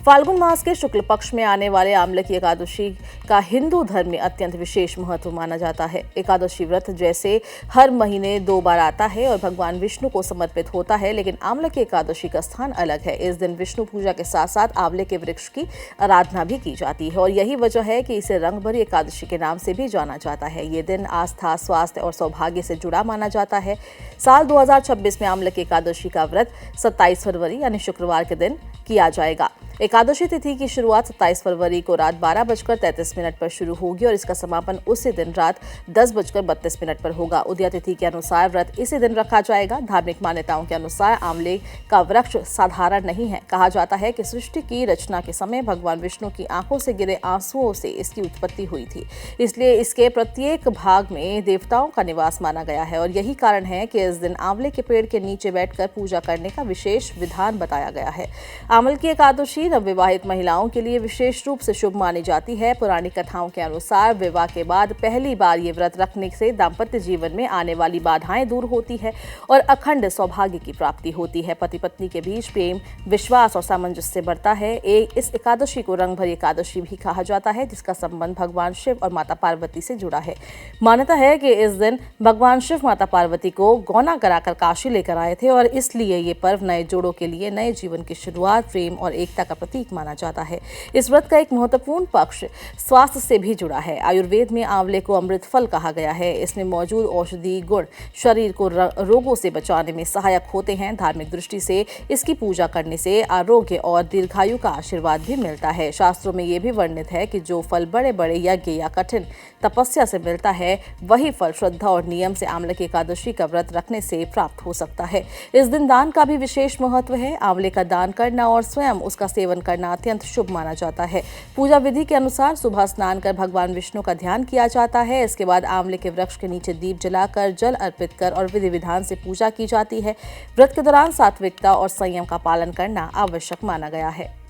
फाल्गुन मास के शुक्ल पक्ष में आने वाले आमले की एकादशी का हिंदू धर्म में अत्यंत विशेष महत्व माना जाता है। एकादशी व्रत जैसे हर महीने 2 बार आता है और भगवान विष्णु को समर्पित होता है, लेकिन आंवले की एकादशी का स्थान अलग है। इस दिन विष्णु पूजा के साथ साथ आंवले के वृक्ष की आराधना भी की जाती है और यही वजह है कि इसे रंगभरी एकादशी के नाम से भी जाना जाता है। ये दिन आस्था, स्वास्थ्य और सौभाग्य से जुड़ा माना जाता है। साल 2026 में आंवले की एकादशी का व्रत 27 फरवरी यानी शुक्रवार के दिन किया जाएगा। एकादशी तिथि की शुरुआत 27 फरवरी को रात 12:33 पर शुरू होगी और इसका समापन उसी दिन रात 10:32 पर होगा। उदया तिथि के अनुसार व्रत इसी दिन रखा जाएगा। धार्मिक मान्यताओं के अनुसार आंवले का वृक्ष साधारण नहीं है। कहा जाता है कि सृष्टि की रचना के समय भगवान विष्णु की आंखों से गिरे आंसुओं से इसकी उत्पत्ति हुई थी, इसलिए इसके प्रत्येक भाग में देवताओं का निवास माना गया है और यही कारण है कि इस दिन आंवले के पेड़ के नीचे बैठकर पूजा करने का विशेष विधान बताया गया है। आंवले की एकादशी नवविवाहित महिलाओं के लिए विशेष रूप से शुभ मानी जाती है। पुरानी कथाओं के अनुसार विवाह के बाद पहली बार ये व्रत रखने से दाम्पत्य जीवन में आने वाली बाधाएं दूर होती है और अखंड सौभाग्य की प्राप्ति होती है। पति पत्नी के बीच प्रेम, विश्वास और सामंजस्य बढ़ता है। इस एकादशी को रंगभरी एकादशी भी कहा जाता है, जिसका संबंध भगवान शिव और माता पार्वती से जुड़ा है। मान्यता है कि इस दिन भगवान शिव माता पार्वती को गौना कराकर काशी लेकर आए थे और इसलिए ये पर्व नए जोड़ों के लिए नए जीवन की शुरुआत, प्रेम और एकता का प्रतीक माना जाता है। इस व्रत का एक महत्वपूर्ण पक्ष स्वास्थ्य से भी जुड़ा है। आयुर्वेद में आंवले को अमृत फल कहा गया है। इसमें मौजूद औषधि गुण शरीर को रोगों से बचाने में सहायक होते हैं। धार्मिक दृष्टि से इसकी पूजा करने से आरोग्य और दीर्घायु का आशीर्वाद भी मिलता है। शास्त्रों में यह भी वर्णित है कि जो फल बड़े बड़े यज्ञ या कठिन तपस्या से मिलता है, वही फल श्रद्धा और नियम से आंवले की एकादशी का व्रत रखने से प्राप्त हो सकता है। इस दिन दान का भी विशेष महत्व है। आंवले का दान करना और स्वयं उसका सेवन करना अत्यंत शुभ माना जाता है। पूजा विधि के अनुसार सुबह स्नान कर भगवान विष्णु का ध्यान किया जाता है। इसके बाद आंवले के वृक्ष के नीचे दीप जलाकर जल अर्पित कर और विधि विधान से पूजा की जाती है। व्रत के दौरान सात्विकता और संयम का पालन करना आवश्यक माना गया है।